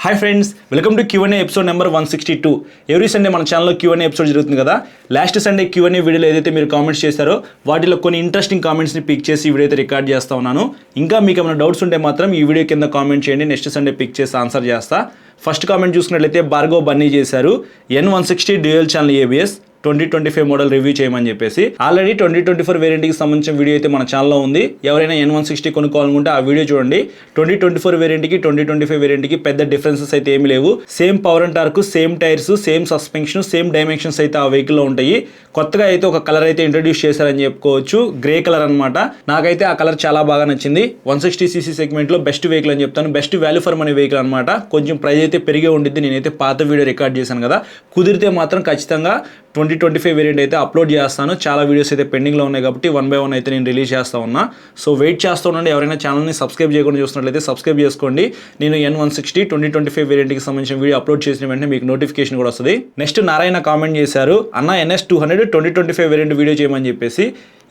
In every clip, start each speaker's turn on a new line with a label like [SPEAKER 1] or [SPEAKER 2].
[SPEAKER 1] Hi friends, welcome to Q&A episode number 162. Every Sunday మన ఛానల్లో Q&A episode జరుగుతుంది కదా. లాస్ట్ సండే Q&A వీడియోలో ఏదైతే మీరు కామెంట్స్ చేశారో వాటిలో కొన్ని ఇంట్రెస్టింగ్ కామెంట్స్ని పిక్ చేసి ఈ వీడియో అయితే రికార్డ్ చేస్తా ఉన్నాను. ఇంకా మీకు ఏమైనా డౌట్స్ ఉంటే మాత్రం ఈ వీడియో కింద కామెంట్ చేయండి, నెక్స్ట్ సండే పిక్ చేసి ఆన్సర్ చేస్తా. ఫస్ట్ కామెంట్ చూసుకున్నట్లయితే భార్గవ్ బన్నీ చేశారు. N160 dual channel ABS 2025 model review చేయమని చెప్పేసి. ఆల్రెడీ 2024 వేరియంట్కి సంబంధించిన వీడియో అయితే మన ఛానల్లో ఉంది. ఎవరైనా N160 కొనుక్కోవాలనుకుంటే ఆ వీడియో చూడండి. 2024 వేరియంట్కి 2025 వేరియంట్కి పెద్ద డిఫరెన్సెస్ అయితే ఏమి లేవు. Same power and torque, same tyres, same suspension, same dimensions అయితే ఆ వెహికల్లో ఉంటాయి. కొత్తగా అయితే ఒక కలర్ అయితే ఇంట్రడ్యూస్ చేశారని చెప్పుకోవచ్చు, గ్రే కలర్ అనమాట. నాకైతే ఆ కలర్ చాలా బాగా నచ్చింది. 160cc సెగ్మెంట్లో బెస్ట్ వెహికల్ అని చెప్తాను, best value for money vehicle అనమాట. కొంచెం ప్రైస్ అయితే పెరిగే ఉండిద్ది. నేనైతే పాత వీడియో రికార్డ్ చేశాను కదా, కుదిరితే మాత్రం ఖచ్చితంగా 2025 వేరియంట్ అయితే అప్లోడ్ చేస్తాను. చాలా వీడియోస్ అయితే పెండింగ్లో ఉన్నాయి కాబట్టి 1 by 1 అయితే నేను రిలీజ్ చేస్తా ఉన్నా. సో వెయిట్ చేస్తూ ఉండండి. ఎవరైనా ఛానల్ని సబ్స్క్రైబ్ చేయకుండా చూస్తున్నట్లయితే సబ్స్క్రైబ్ చేసుకోండి. నేను N160 2025 వేరియంట్కి సంబంధించిన వీడియో అప్లోడ్ చేసిన వెంటనే మీకు నోటిఫికేషన్ కూడా వస్తుంది. నెక్స్ట్ నారాయణ కామెంట్ చేశారు, అన్న NS200 2025 వేరియంట్ వీడియో చేయమని చెప్పేసి.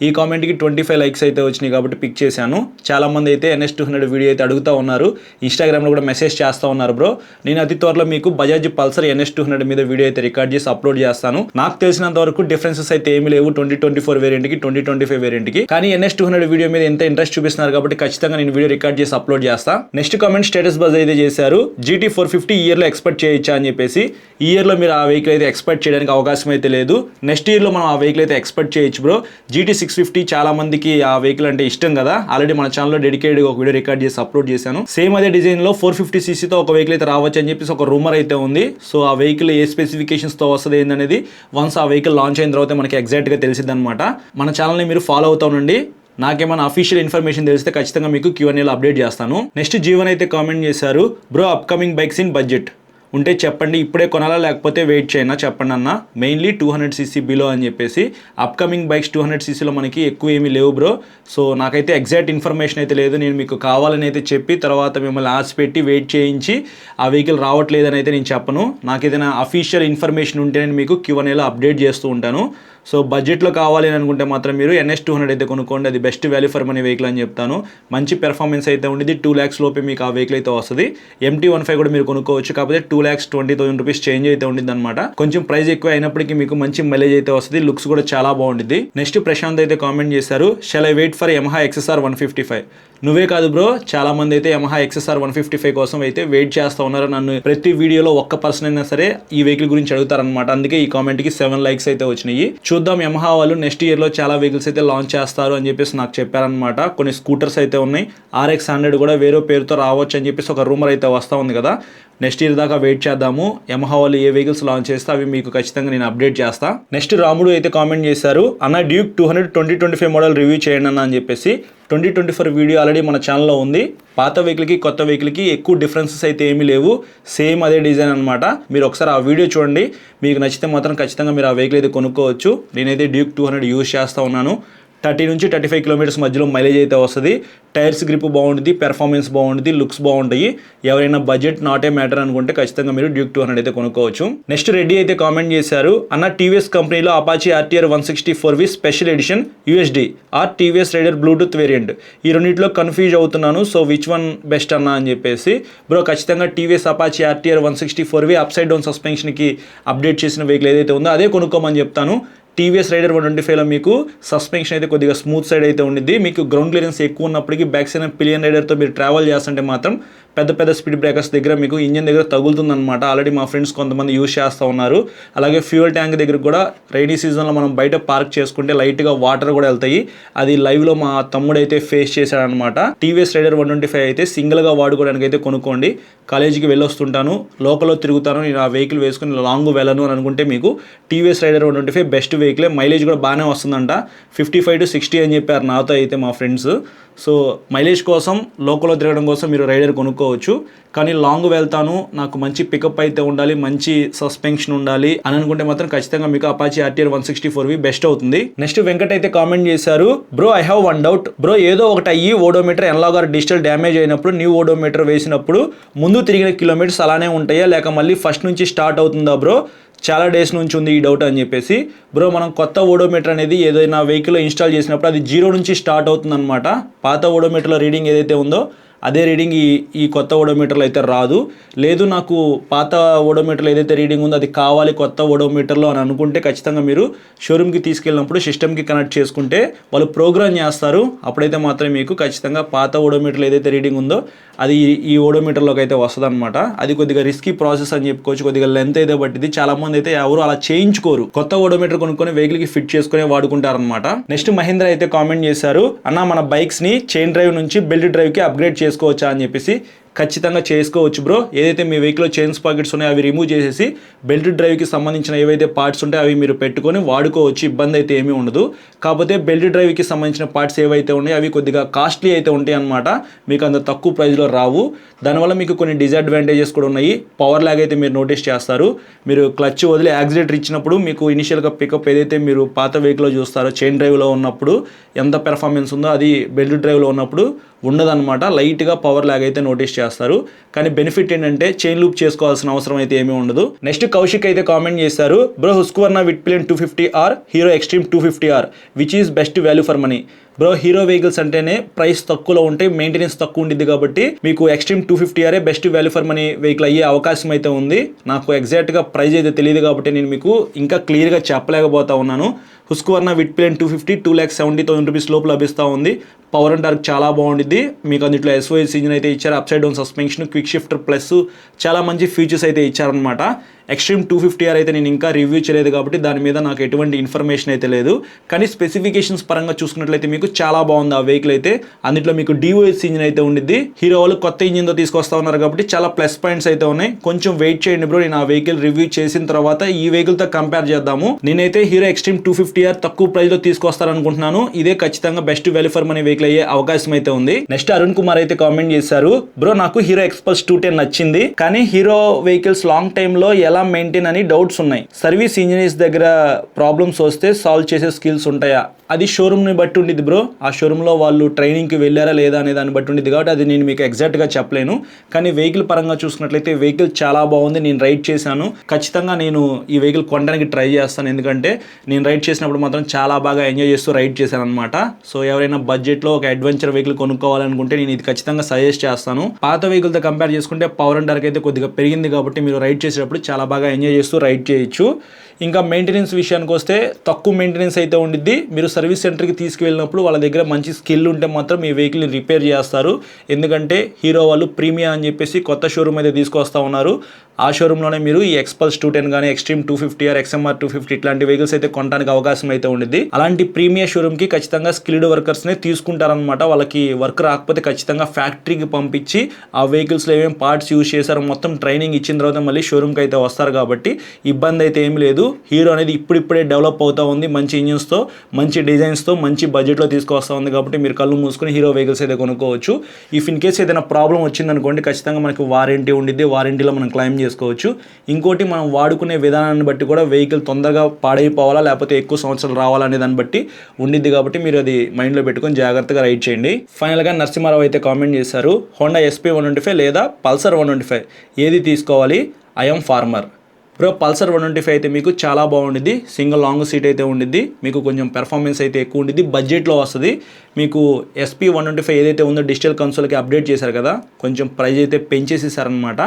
[SPEAKER 1] ఈ కామెంట్కి 25 లైక్స్ అయితే వచ్చినాయి కాబట్టి పిక్ చేశాను. చాలామంది అయితే NS200 వీడియో అయితే అడుగుతూ ఉన్నారు, ఇన్స్టాగ్రామ్లో కూడా మెసేజ్ చేస్తూ ఉన్నారు. బ్రో, నేను అతి త్వరలో మీకు బజాజ్ పల్సర్ NS200 మీద వీడియో అయితే రికార్డ్ చేసి అప్లోడ్ చేస్తాను. నాకు తెలిసినంత వరకు డిఫరెన్సెస్ అయితే ఏమీ లేవు 2024 వేరియంట్కి 2025 వేరియంట్కి. కానీ NS200 వీడియో మీద ఎంత ఇంట్రెస్ట్ చూపిస్తున్నారు కాబట్టి ఖచ్చితంగా నేను వీడియో రికార్డ్ చేసి అప్లోడ్ చేస్తా. నెక్స్ట్ కామెంట్ స్టేటస్ బజ్ అయితే చేశారు, GT450 ఈ ఇయర్లో ఎక్స్పెక్ట్ చేయొచ్చా అని చెప్పేసి. ఈ ఇయర్లో మీరు ఆ వెహికల్ అయితే ఎక్స్పెక్ట్ చేయడానికి అవకాశం అయితే లేదు. నెక్స్ట్ ఇయర్లో మనం ఆ వెహికల్ అయితే ఎక్స్పెక్ట్ చేయొచ్చు బ్రో. GT650 చాలా మందికి ఆ వెహికల్ అంటే ఇష్టం కదా. ఆల్రెడీ మన ఛానల్లో డెడికేటెడ్గా ఒక వీడియో రికార్డ్ చేసి అప్లోడ్ చేశాను. సేమ్ అదే డిజైన్లో 450cc తో ఒక వెహికల్ అయితే రావచ్చు అని చెప్పేసి ఒక రూమర్ అయితే ఉంది. సో ఆ వెహికల్ ఏ స్పెసిఫికేషన్స్తో వస్తుంది ఏందనేది వన్స్ ఆ వెహికల్ లాంచ్ అయిన తర్వాత మనకి ఎగ్జాక్ట్గా తెలిసిద్ది అనమాట. మన ఛానల్ని మీరు ఫాలో అవుతూ ఉండండి. నాకేమైనా అఫీషియల్ ఇన్ఫర్మేషన్ తెలిస్తే ఖచ్చితంగా మీకు Q&Aలో అప్డేట్ చేస్తాను. నెక్స్ట్ జీవన్ అయితే కామెంట్ చేశారు, bro upcoming bikes in budget ఉంటే చెప్పండి, ఇప్పుడే కొనాలా లేకపోతే వెయిట్ చేయనా చెప్పండి అన్న. మెయిన్లీ 200cc బిలో అని చెప్పేసి. అప్కమింగ్ బైక్స్ 200cc మనకి ఎక్కువ ఏమీ లేవు బ్రో. సో నాకైతే ఎగ్జాక్ట్ ఇన్ఫర్మేషన్ అయితే లేదు. నేను మీకు కావాలని అయితే చెప్పి తర్వాత మిమ్మల్ని ఆశ పెట్టి వెయిట్ చేయించి ఆ వెహికల్ రావట్లేదని అయితే నేను చెప్పను. నాకు ఏదైనా అఫీషియల్ ఇన్ఫర్మేషన్ ఉంటే నేను మీకు Q&Aలో అప్డేట్ చేస్తూ ఉంటాను. సో బడ్జెట్లో కావాలి అని అనుకుంటే మాత్రం మీరు NS200 అయితే కొనుక్కోండి, అది best value for money vehicle అని చెప్తాను. మంచి పెర్ఫార్మెన్స్ అయితే ఉండేది. 2 lakhs లోపే మీకు ఆ వెహికల్ అయితే వస్తుంది. MT15 కూడా మీరు కొనుక్కోవచ్చు, కాకపోతే 2,20,000 రూపీస్ చేంజ్ అయితే ఉండిద్ది అనమాట. కొంచెం ప్రైస్ ఎక్కువ అయినప్పటికీ మీకు మంచి మైలేజ్ అయితే వస్తుంది, లుక్స్ కూడా చాలా బాగుంటుంది. నెక్స్ట్ ప్రశాంత్ అయితే కామెంట్ చేశారు, shall I wait for Yamaha XSR 155. నువ్వే కాదు బ్రో, చాలా మంది అయితే Yamaha XSR 155 కోసం అయితే వెయిట్ చేస్తూ ఉన్నారు. నన్ను ప్రతి వీడియోలో ఒక్క పర్సన్ అయినా సరే ఈ వెహికల్ గురించి అడుగుతారనమాట. అందుకే ఈ కామెంట్కి 7 likes అయితే వచ్చినాయి. చూద్దాం, Yamaha వాళ్ళు నెక్స్ట్ ఇయర్లో చాలా వెహికల్స్ అయితే లాంచ్ చేస్తారు అని చెప్పేసి నాకు చెప్పారనమాట. కొన్ని స్కూటర్స్ అయితే ఉన్నాయి, RX100 కూడా వేరే పేరుతో రావచ్చు అని చెప్పేసి ఒక రూమర్ అయితే వస్తూ ఉంది కదా. నెక్స్ట్ ఇయర్ దాకా వెయిట్ చేద్దాము. Yamaha వాళ్ళు ఏ వెహికల్స్ లాంచ్ చేస్తే అవి మీకు ఖచ్చితంగా నేను అప్డేట్ చేస్తా. నెక్స్ట్ రాముడు అయితే కామెంట్ చేశారు, అన్న డ్యూక్ 200 2025 మోడల్ రివ్యూ చేయండి అన్న అని చెప్పేసి. 2024 వీడియో ఆల్రెడీ మన ఛానల్లో ఉంది. పాత వెహికల్కి కొత్త వెహికల్కి ఎక్కువ డిఫరెన్సెస్ అయితే ఏమీ లేవు, సేమ్ అదే డిజైన్ అనమాట. మీరు ఒకసారి ఆ వీడియో చూడండి, మీకు నచ్చితే మాత్రం ఖచ్చితంగా మీరు ఆ వెహికల్ అయితే కొనుక్కోవచ్చు. నేనైతే డ్యూక్ 200 యూజ్ చేస్తూ ఉన్నాను. 30 నుంచి 35 కిలోమీటర్స్ మధ్యలో మైలేజ్ అయితే వస్తుంది. టైర్స్ గ్రిప్ బాగుంటుంది, పెర్ఫార్మెన్స్ బాగుంటుంది, లుక్స్ బాగుంటాయి. ఎవరైనా బడ్జెట్ నాట్ ఏ మ్యాటర్ అనుకుంటే ఖచ్చితంగా మీరు డ్యూక్ 200 అయితే కొనుక్కోవచ్చు. నెక్స్ట్ రెడ్డి అయితే కామెంట్ చేశారు, అన్న TVS కంపెనీలో Apache RTR 164V special edition USD or TVS Raider Bluetooth variant, ఈ రెండింటిలో కన్ఫ్యూజ్ అవుతున్నాను. సో విచ్ వన్ బెస్ట్ అన్న అని చెప్పేసి. బ్రో ఖచ్చితంగా TVS Apache RTR 164V up side down సస్పెన్షన్కి అప్డేట్ చేసిన వెహికల్ ఏదైతే ఉందో అదే కొనుక్కోమని చెప్తాను. TVS రైడర్ 125లో మీకు సస్పెన్షన్ అయితే కొద్దిగా స్మూత్ సైడ్ అయితే ఉండిద్ది. మీకు గ్రౌండ్ క్లియరెన్స్ ఎక్కువ ఉన్నప్పటికీ బ్యాక్ సైడ్ పిలియన్ రైడర్తో మీరు ట్రావెల్ చేస్తుంటే మాత్రం పెద్ద పెద్ద స్పీడ్ బ్రేకర్స్ దగ్గర మీకు ఇంజన్ దగ్గర తగులుతుందన్నమాట. ఆల్రెడీ మా ఫ్రెండ్స్ కొంతమంది యూజ్ చేస్తూ ఉన్నారు. అలాగే ఫ్యూయల్ ట్యాంక్ దగ్గర కూడా రైనీ సీజన్లో మనం బయట పార్క్ చేసుకుంటే లైట్గా వాటర్ కూడా వెళ్తాయి. అది లైవ్లో మా తమ్ముడు అయితే ఫేస్ చేశాడనమాట. TVS రైడర్ 125 అయితే సింగిల్గా వాడుకోవడానికి అయితే కొనుక్కోండి. కాలేజీకి వెళ్ళొస్తుంటాను, లోకల్లో తిరుగుతాను, నేను ఆ వెహికల్ వేసుకుని లాంగ్ వెళ్ళను అని అనుకుంటే మీకు TVS Raider 125 best vehicle. Mileage కూడా బాగానే వస్తుందంట, 55 to 60 అని చెప్పారు నాతో అయితే మా ఫ్రెండ్స్. సో మైలేజ్ కోసం లోకల్లో తిరగడం కోసం మీరు రైడర్ కొనుక్కోవచ్చు. కానీ లాంగ్ వెళ్తాను, నాకు మంచి పికప్ అయితే ఉండాలి, మంచి సస్పెన్షన్ ఉండాలి అని అనుకుంటే మాత్రం ఖచ్చితంగా మీకు అపాచీ RTR 164V బెస్ట్ అవుతుంది. నెక్స్ట్ వెంకట్ అయితే కామెంట్ చేశారు, bro I have one doubt bro, ఏదో ఒకటి అయ్యి odometer analog or digital damage అయినప్పుడు న్యూ ఓడోమీటర్ వేసినప్పుడు ముందు తిరిగిన కిలోమీటర్స్ అలానే ఉంటాయా లేక మళ్ళీ ఫస్ట్ నుంచి స్టార్ట్ అవుతుందా బ్రో, చాలా డేస్ నుంచి ఉంది ఈ డౌట్ అని చెప్పేసి. బ్రో మనం కొత్త ఓడోమీటర్ అనేది ఏదైనా వెహికల్లో ఇన్స్టాల్ చేసినప్పుడు అది 0 నుంచి స్టార్ట్ అవుతుందన్నమాట. పాత ఓడోమీటర్లో రీడింగ్ ఏదైతే ఉందో అదే రీడింగ్ ఈ కొత్త ఓడోమీటర్లో అయితే రాదు. లేదు నాకు పాత ఓడోమీటర్లో ఏదైతే రీడింగ్ ఉందో అది కావాలి కొత్త ఓడోమీటర్లో అని అనుకుంటే ఖచ్చితంగా మీరు షోరూమ్కి తీసుకెళ్ళినప్పుడు సిస్టమ్కి కనెక్ట్ చేసుకుంటే వాళ్ళు ప్రోగ్రామ్ చేస్తారు. అప్పుడైతే మాత్రం మీకు ఖచ్చితంగా పాత ఓడోమీటర్లో ఏదైతే రీడింగ్ ఉందో అది ఈ ఓడోమీటర్లోకి అయితే వస్తుంది అనమాట. అది కొద్దిగా రిస్కీ ప్రాసెస్ అని చెప్పుకోవచ్చు, కొద్దిగా లెంత్ అయితే పట్టింది. చాలా మంది అయితే ఎవరు అలా చేయించుకోరు, కొత్త ఓడోమీటర్ కొనుక్కొని వెహికల్కి ఫిట్ చేసుకుని వాడుకుంటారనమాట. నెక్స్ట్ మహీంద్రా అయితే కామెంట్ చేశారు, అన్న మన బైక్స్ని చైన్ డ్రైవ్ నుంచి బెల్ట్ డ్రైవ్కి అప్గ్రేడ్ చేసుకోవచ్చా అని చెప్పేసి. ఖచ్చితంగా చేసుకోవచ్చు బ్రో. ఏదైతే మీ వెహికల్లో చైన్స్ పాకెట్స్ ఉన్నాయో అవి రిమూవ్ చేసేసి బెల్ట్ డ్రైవ్కి సంబంధించిన ఏవైతే పార్ట్స్ ఉంటాయో అవి మీరు పెట్టుకొని వాడుకోవచ్చు, ఇబ్బంది అయితే ఏమీ ఉండదు. కాకపోతే బెల్ట్ డ్రైవ్కి సంబంధించిన పార్ట్స్ ఏవైతే ఉన్నాయో అవి కొద్దిగా కాస్ట్లీ అయితే ఉంటాయి అన్నమాట, మీకు అంత తక్కువ ప్రైస్లో రావు. దానివల్ల మీకు కొన్ని డిసడ్వాంటేజెస్ కూడా ఉన్నాయి. పవర్ ల్యాగ్ అయితే మీరు నోటీస్ చేస్తారు. మీరు క్లచ్ వదిలి యాక్సిలేటర్ ఇచ్చినప్పుడు మీకు ఇనిషియల్గా పికప్ ఏదైతే మీరు పాత వెహికల్లో చూస్తారో చైన్ డ్రైవ్లో ఉన్నప్పుడు ఎంత పెర్ఫార్మెన్స్ ఉందో అది బెల్ట్ డ్రైవ్లో ఉన్నప్పుడు ఉండదన్నమాట. లైట్గా పవర్ ల్యాగ్ అయితే నోటీస్ చేస్తారు. కానీ బెనిఫిట్ ఏంటంటే చైన్ లూప్ చేసుకోవాల్సిన అవసరం అయితే ఏమీ ఉండదు. నెక్స్ట్ కౌశిక్ అయితే కామెంట్ చేశారు, bro Husqvarna Vitpilen 250R, Hero Xtreme 250R which is best value for money. Bro Hero vehicles అంటేనే ప్రైస్ తక్కువలో ఉంటాయి, మెయింటెనెన్స్ తక్కువ ఉంటుంది కాబట్టి మీకు Xtreme 250R best value for money vehicle అయ్యే అవకాశం అయితే ఉంది. నాకు ఎగ్జాక్ట్గా ప్రైస్ అయితే తెలియదు కాబట్టి నేను మీకు ఇంకా క్లియర్గా చెప్పలేకపోతా ఉన్నాను. హుస్క్వర్నా విట్ప్లేన్ 250 2,70,000 రూపీస్ లోపు లభిస్తూ ఉంది. పవర్ అండ్ టార్క్ చాలా బాగుంటుంది. మీకు అందులో SOS ఇంజిన్ అయితే ఇచ్చారు, upside down suspension, quick shifter plus చాలా మంచి ఫీచర్స్ అయితే ఇచ్చారనమాట. ఎక్స్ట్రీమ్ 250R అయితే నేను ఇంకా రివ్యూ చేయలేదు కాబట్టి దాని మీద నాకు ఎటువంటి ఇన్ఫర్మేషన్ అయితే లేదు. కానీ స్పెసిఫికేషన్స్ పరంగా చూసుకున్నట్లయితే మీకు చాలా బాగుంది ఆ వెహికల్ అయితే. అందులో మీకు DOS ఇంజిన్ అయితే ఉండిద్ది. హీరో వాళ్ళు కొత్త ఇంజిన్తో తీసుకొస్తా ఉన్నారు కాబట్టి చాలా ప్లస్ పాయింట్స్ అయితే ఉన్నాయి. కొంచెం వెయిట్ చేయండి బ్రో, నేను ఆ వెహికల్ రివ్యూ చేసిన తర్వాత ఈ వెహికల్తో కంపేర్ చేద్దాము. నేనైతే హీరో ఎక్స్ట్రీమ్ 250R తక్కువ ప్రైస్లో తీసుకొస్తారనుకుంటున్నాను. ఇదే ఖచ్చితంగా best value for money vehicle అయ్యే అవకాశం అయితే ఉంది. నెక్స్ట్ అరుణ్ కుమార్ అయితే కామెంట్ చేశారు, బ్రో నాకు హీరో ఎక్స్పల్స్ 210 నచ్చింది, కానీ హీరో వెహికల్స్ లాంగ్ టైంలో ఎలా మెయింటైన్ అని డౌట్స్ ఉన్నాయి. సర్వీస్ ఇంజనీర్స్ దగ్గర ప్రాబ్లమ్స్ వస్తే సాల్వ్ చేసే స్కిల్స్ ఉంటాయా? అది షోరూమ్ని బట్టి ఉండిద్ది బ్రో. ఆ షోరూంలో వాళ్ళు ట్రైనింగ్కి వెళ్ళారా లేదా అనే దాన్ని బట్టి ఉండిద్ది కాబట్టి అది నేను మీకు ఎగ్జాక్ట్గా చెప్పలేను. కానీ వెహికల్ పరంగా చూసుకున్నట్లయితే వెహికల్ చాలా బాగుంది. నేను రైడ్ చేశాను, ఖచ్చితంగా నేను ఈ వెహికల్ కొనడానికి ట్రై చేస్తాను. ఎందుకంటే నేను రైడ్ చేసినప్పుడు మాత్రం చాలా బాగా ఎంజాయ్ చేస్తూ రైడ్ చేశాను అనమాట. సో ఎవరైనా బడ్జెట్లో ఒక అడ్వెంచర్ వెహికల్ కొనుక్కోవాలనుకుంటే నేను ఇది ఖచ్చితంగా సజెస్ట్ చేస్తాను. పాత వెహికల్తో కంపేర్ చేసుకుంటే పవర్ అండ్ టార్క్ అయితే కొద్దిగా పెరిగింది కాబట్టి మీరు రైడ్ చేసేటప్పుడు చాలా బాగా ఎంజాయ్ చేస్తూ రైడ్ చేయొచ్చు. ఇంకా మెయింటెనెన్స్ విషయానికి వస్తే తక్కువ మెయింటెనెన్స్ అయితే ఉండిద్ది. మీరు సర్వీస్ సెంటర్కి తీసుకువెళ్ళినప్పుడు వాళ్ళ దగ్గర మంచి స్కిల్ ఉంటే మాత్రం మీ వెహికల్ని రిపేర్ చేస్తారు. ఎందుకంటే హీరో వాళ్ళు ప్రీమియం అని చెప్పేసి కొత్త షోరూమ్ అయితే తీసుకొస్తా ఉన్నారు. ఆ షోరూంలోనే మీరు ఈ ఎక్స్పల్స్ 210 కానీ ఎక్స్ట్రీమ్ 250R, XMR 250 ఇట్లాంటి వెహికల్స్ అయితే కొనడానికి అవకాశం అయితే ఉండిద్ది. అలాంటి ప్రీమియం షోరూమ్కి ఖచ్చితంగా స్కిల్డ్ వర్కర్స్నే తీసుకుంటారనమాట. వాళ్ళకి వర్క్ రాకపోతే ఖచ్చితంగా ఫ్యాక్టరీకి పంపించి ఆ వెహికల్స్లో ఏమేమి పార్ట్స్ యూజ్ చేశారో మొత్తం ట్రైనింగ్ ఇచ్చిన తర్వాత మళ్ళీ షోరూమ్కి అయితే వస్తారు కాబట్టి ఇబ్బంది అయితే ఏమి లేదు. హీరో అనేది ఇప్పుడిప్పుడే డెవలప్ అవుతూ ఉంది, మంచి ఇంజిన్స్తో, మంచి డిజైన్స్తో, మంచి బడ్జెట్లో తీసుకొస్తా ఉంది కాబట్టి మీరు కళ్ళు మూసుకొని హీరో వెహికల్స్ అయితే కొనుక్కోవచ్చు. ఇఫ్ ఇన్ కేసు ఏదైనా ప్రాబ్లం వచ్చిందనుకోండి ఖచ్చితంగా మనకి వారంటీ ఉండిద్ది, వారంటీలో మనం క్లెయిమ్ చేసుకోవచ్చు. ఇంకోటి మనం వాడుకునే విధానాన్ని బట్టి కూడా వెహికల్ తొందరగా పాడైపోవాలా లేకపోతే ఎక్కువ సంవత్సరాలు రావాలనే దాన్ని బట్టి ఉండిద్ది కాబట్టి మీరు అది మైండ్లో పెట్టుకొని జాగ్రత్తగా రైడ్ చేయండి. ఫైనల్గా నరసింహారావు అయితే కామెంట్ చేశారు, హోండా SP 125 లేదా పల్సర్ 125 ఏది తీసుకోవాలి? I'm farmer. బ్రో పల్సర్ 125 అయితే మీకు చాలా బాగుండిద్ది. సింగిల్ లాంగ్ సీట్ అయితే ఉండిద్ది, మీకు కొంచెం పెర్ఫార్మెన్స్ అయితే ఎక్కువ ఉండిద్ది, బడ్జెట్లో వస్తుంది. మీకు SP 125 ఏదైతే ఉందో డిజిటల్ కన్సోల్కి అప్డేట్ చేశారు కదా, కొంచెం ప్రైస్ అయితే పెంచేసేసారనమాట.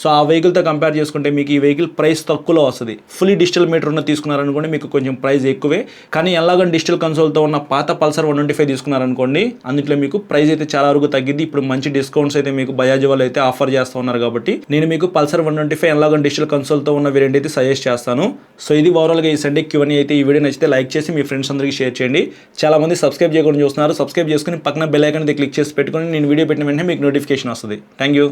[SPEAKER 1] సో ఆ వెహికల్తో కంపేర్ చేసుకుంటే మీకు ఈ వెహికల్ ప్రైస్ తక్కువలో వస్తుంది. ఫుల్లీ డిజిటల్ మీటర్ ఉన్న తీసుకున్నారనుకోండి మీకు కొంచెం ప్రైస్ ఎక్కువే. కానీ ఎలాగో డిజిటల్ కన్సోల్తో ఉన్న పాత పల్సర్ 125 తీసుకున్నారనుకోండి అందులో మీకు ప్రైస్ అయితే చాలా వరకు తగ్గిద్ది. ఇప్పుడు మంచి డిస్కౌంట్స్ అయితే మీకు బజాజ్ వాళ్ళు అయితే ఆఫర్ చేస్తూ ఉన్నారు కాబట్టి నేను మీకు పల్సర్ 125 ఎలాగో డిజిటల్ కన్సోల్తో ఉన్న వేరియంట్ అయితే సజెస్ట్ చేస్తాను. సో ఇది ఓవరాల్గా ఈ సండే Q&A అయితే. ఈ వీడియో నచ్చితే లైక్ చేసి మీ ఫ్రెండ్స్ అందరికీ షేర్ చేయండి. చాలా మంది సబ్స్క్రైబ్ చేయకుండా చూస్తున్నారు, సబ్స్క్రైబ్ చేసుకుని పక్కన బెల్ ఐకాన్ అయితే క్లిక్ చేసి పెట్టుకొని నేను వీడియో పెట్టిన వెంటనే మీకు నోటిఫికేషన్ వస్తుంది. Thank you.